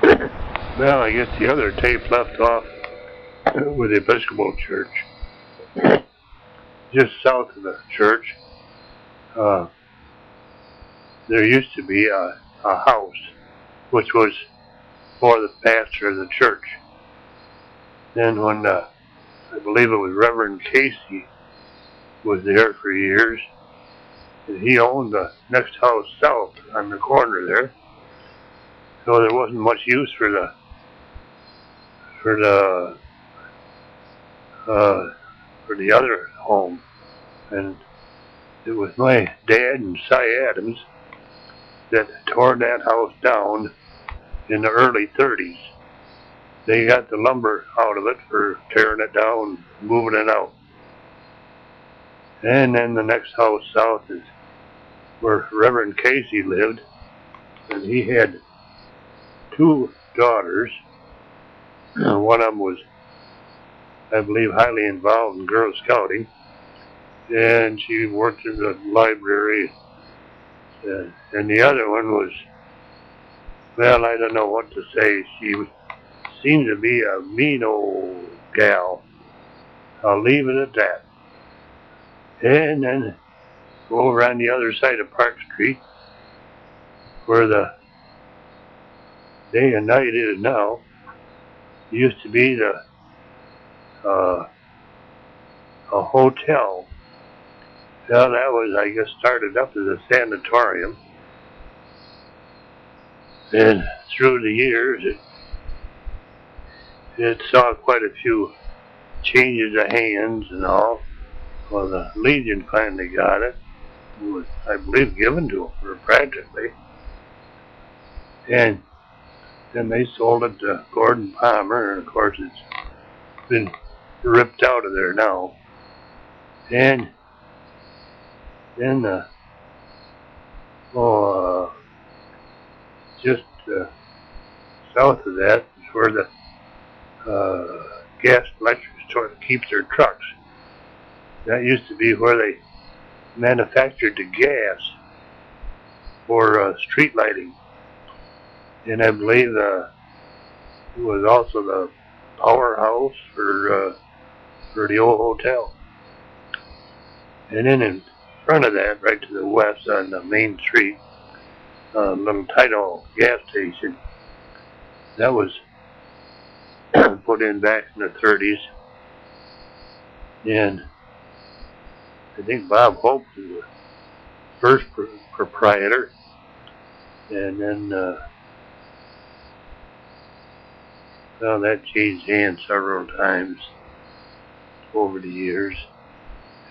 Well, I guess the other tape left off with the Episcopal Church. Just south of the church, there used to be a house which was for the pastor of the church. Then when I believe it was Reverend Casey was there for years, and he owned the next house south on the corner there, so there wasn't much use for the other home. And it was my dad and Cy Adams that tore that house down in the early 30s. They got the lumber out of it for tearing it down, moving it out. And then the next house south is where Reverend Casey lived, and he had 2 daughters. One of them was, I believe, highly involved in Girl Scouting, and she worked in the library, and the other one was, well, I don't know what to say. She seemed to be a mean old gal. I'll leave it at that. And then go over on the other side of Park Street, where the Day and Night is now. It used to be a hotel. Well, that was, I guess, started up as a sanatorium. And through the years, it saw quite a few changes of hands and all. Well, the Legion finally got it. It was, I believe, given to them practically. And then they sold it to Gordon Palmer, and of course it's been ripped out of there now. And then just south of that is where the gas electric store keeps their trucks. That used to be where they manufactured the gas for street lighting. And I believe it was also the powerhouse for the old hotel. And then in front of that, right to the west on the main street, a little Tidal gas station. That was put in back in the 30s. And I think Bob Hope was the first proprietor. And then, well, that changed hands several times over the years.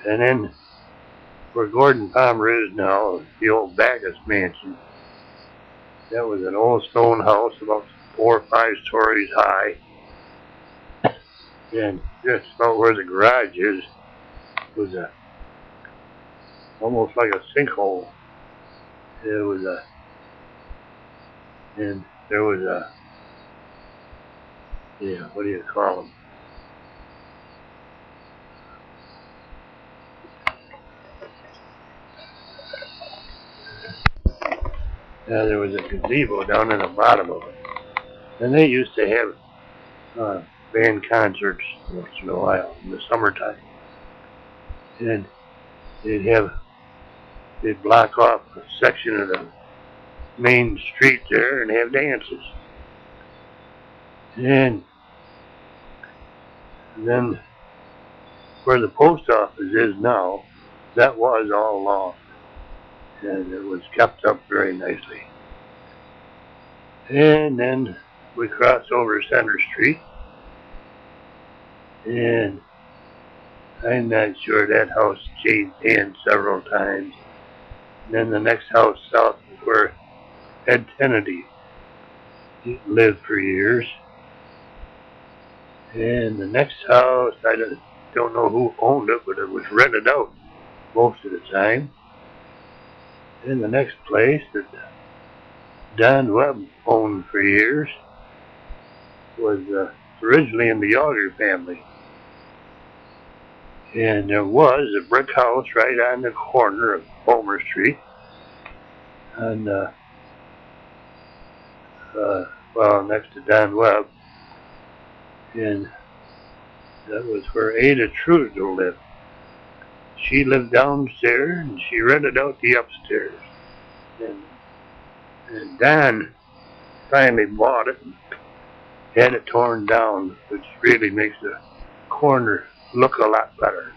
And then, where Gordon Palmer is now, the old Backus Mansion. That was an old stone house about 4 or 5 stories high. And just about where the garage is was almost like a sinkhole. There was what do you call them? There was a gazebo down in the bottom of it. And they used to have band concerts once in a while in the summertime. And they'd block off a section of the main street there and have dances. And then where the post office is now, that was all lost. And it was kept up very nicely. And then we crossed over Center Street, and I'm not sure, that house changed hands several times. And then the next house south is where Ed Kennedy lived for years. And the next house, I don't know who owned it, but it was rented out most of the time. And the next place that Don Webb owned for years was originally in the Yager family. And there was a brick house right on the corner of Homer Street. And well, next to Don Webb, and that was where Ada Trudeau lived. She lived downstairs, and she rented out the upstairs. And Don finally bought it and had it torn down, which really makes the corner look a lot better.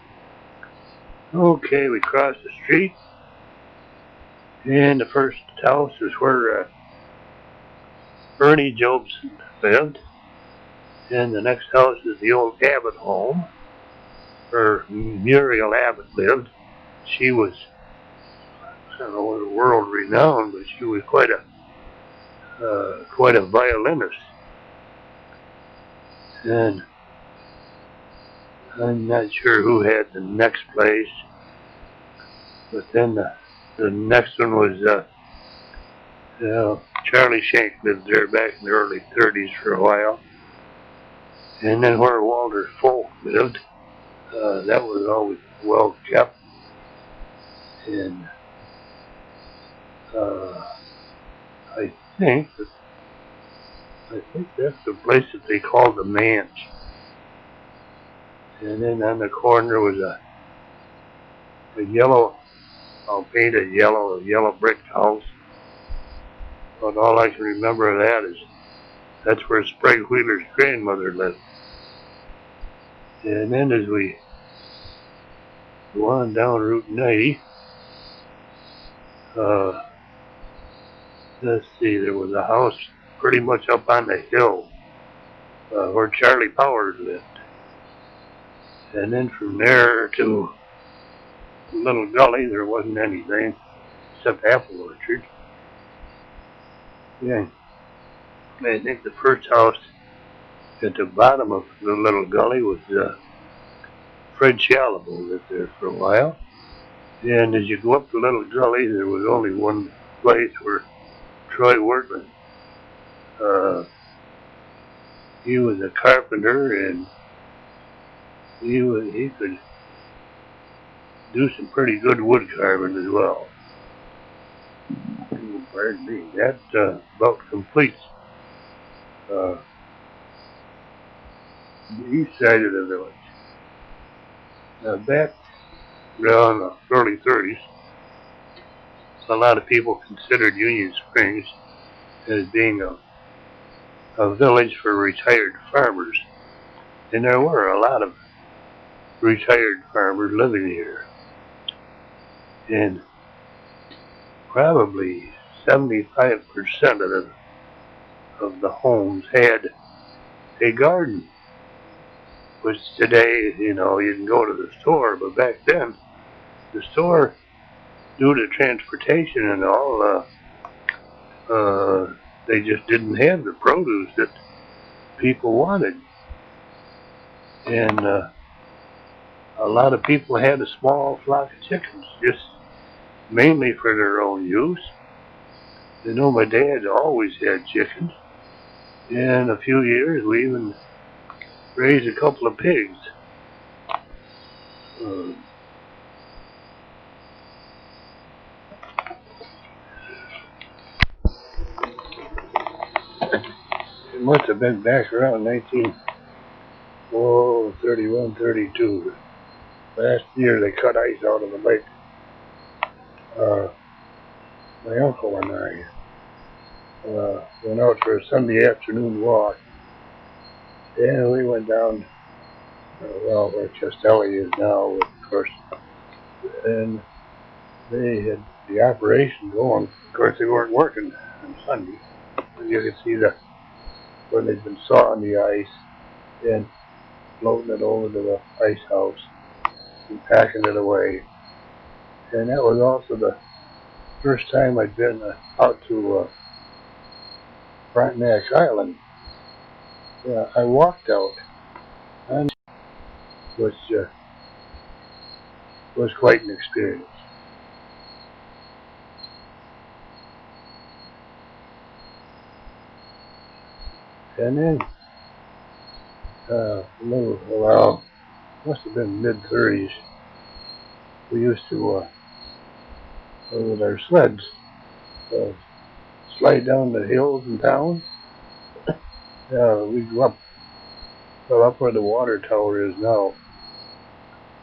Okay, we crossed the street, and the first house is where Ernie Jobson lived, and the next house is the old Abbott home, where Muriel Abbott lived. She was, I don't know, world renowned, but she was quite a violinist. And I'm not sure who had the next place, but then the next one was Charlie Shank lived there back in the early 30s for a while. And then where Walter Folk lived, that was always well kept. And I think that's the place that they called the Manse. And then on the corner was a yellow, I'll paint a yellow brick house. But all I can remember of that is that's where Sprague Wheeler's grandmother lived. And then as we go on down Route 90, let's see, there was a house pretty much up on the hill where Charlie Powers lived. And then from there to a little gully, there wasn't anything except apple orchard. Yeah, I think the first house at the bottom of the little gully was Fred Shalabo lived there for a while. And as you go up the little gully, there was only one place where Troy Wortman, he was a carpenter, and he could do some pretty good wood carving as well. Pardon me. That about completes the east side of the village. Back around the early 30s, a lot of people considered Union Springs as being a village for retired farmers. And there were a lot of retired farmers living here. And probably 75% of the homes had a garden. Which today, you can go to the store, but back then, the store, due to transportation and all, they just didn't have the produce that people wanted. And a lot of people had a small flock of chickens, just mainly for their own use. My dad always had chickens. In a few years, we even raised a couple of pigs. It must have been back around 31, 32. Last year they cut ice out of the lake. My uncle and I went out for a Sunday afternoon walk, and we went down, where Castelli is now, of course, and they had the operation going. Of course, they weren't working on Sunday. You could see when they'd been sawing the ice and floating it over to the ice house and packing it away. And that was also the first time I'd been out to Frontenac Island. I walked out, and which was quite an experience. And then must have been mid-30s, we used to, with our sleds, slide down the hills in town We go up where the water tower is now,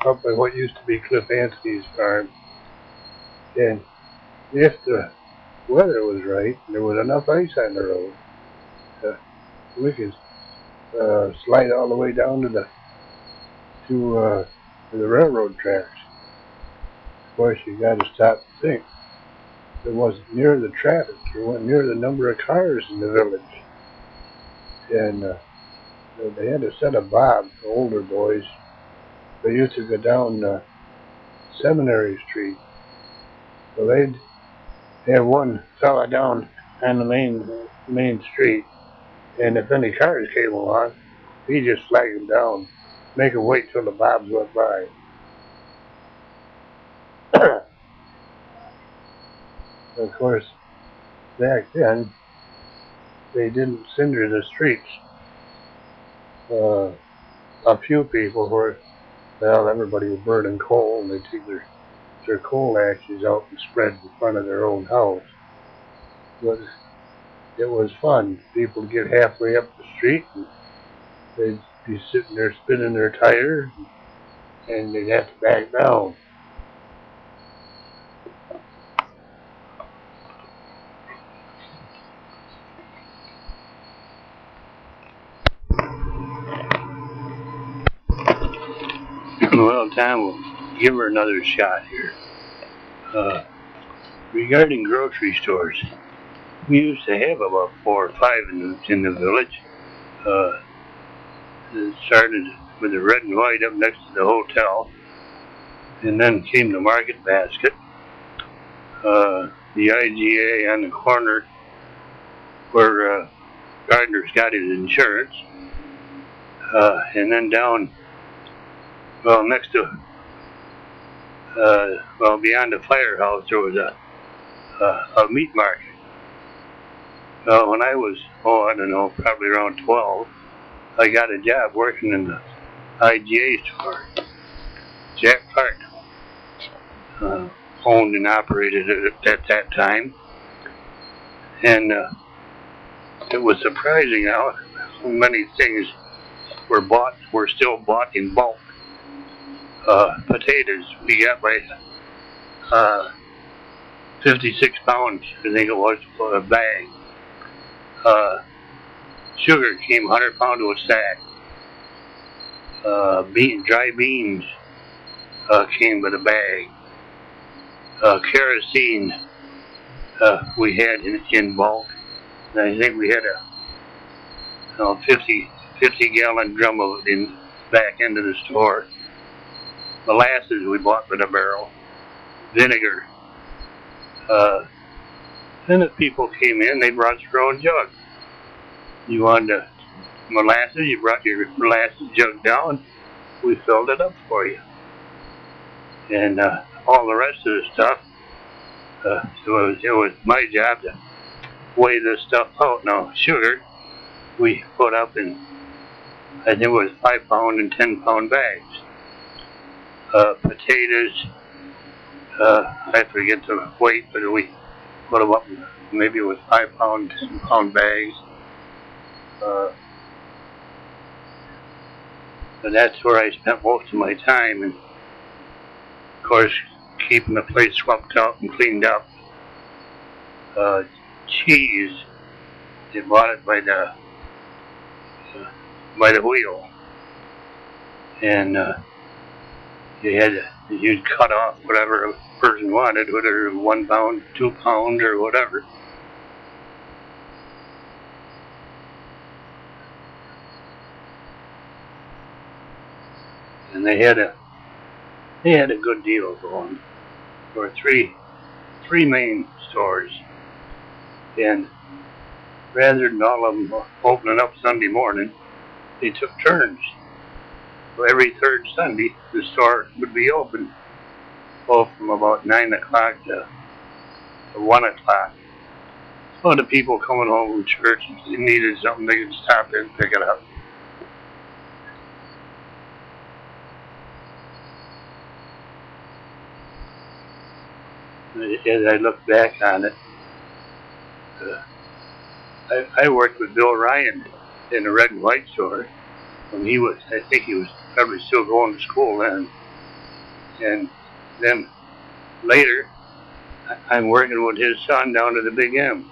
up by what used to be Cliff Anthony's farm. And if the weather was right, there was enough ice on the road. We could slide all the way down to the railroad tracks. Of course, you got to stop and think. It wasn't near the traffic. It wasn't near the number of cars in the village. And they had a set of bobs, older boys. They used to go down Seminary Street. So they'd have one fella down on the main street, and if any cars came along, he'd just flag them down, make them wait till the bobs went by. Of course, back then, they didn't cinder the streets. A few people were, well, everybody was burning coal, and they'd take their coal ashes out and spread in front of their own house. But it was fun. People would get halfway up the street, and they'd be sitting there spinning their tires, and they'd have to back down. Well, Tom, we'll give her another shot here. Regarding grocery stores, we used to have about 4 or 5 in the village. It started with the red and white up next to the hotel, and then came the Market Basket, the IGA on the corner where Gardner's got his insurance, and then down, well, next to, beyond the firehouse, there was a meat market. When I was, I don't know, probably around 12, I got a job working in the IGA store. Jack Clark owned and operated it at that time. And it was surprising how many things were still bought in bulk. Potatoes, we got by 56 pounds, I think it was, for a bag. Sugar came 100 pounds to a sack. Dry beans came with a bag. Kerosene we had in bulk. And I think we had a 50 gallon drum of it in back into the store. Molasses we bought by the barrel. Vinegar. Then if people came in, they brought their own jug. You wanted molasses, you brought your molasses jug down, we filled it up for you. And all the rest of the stuff, it was my job to weigh this stuff out. Now, sugar, we put up in, I think it was 5 pound and 10 pound bags. Potatoes, I forget the weight, but we put them up, maybe it was 5 pound, 10 pound bags. And that's where I spent most of my time, and of course keeping the place swept out and cleaned up. Cheese, they bought it by the wheel, and you'd cut off whatever a person wanted, whether it was 1 pound, 2 pound, or whatever. And they had a good deal going. There were three main stores, and rather than all of them opening up Sunday morning, they took turns. So every third Sunday, the store would be open, both from about 9 o'clock to 1 o'clock. So the people coming home from church, if they needed something, they could stop in and pick it up. As I look back on it, I worked with Bill Ryan in the red and white store when he was, I think he was probably still going to school then. And then later, I'm working with his son down to the Big M.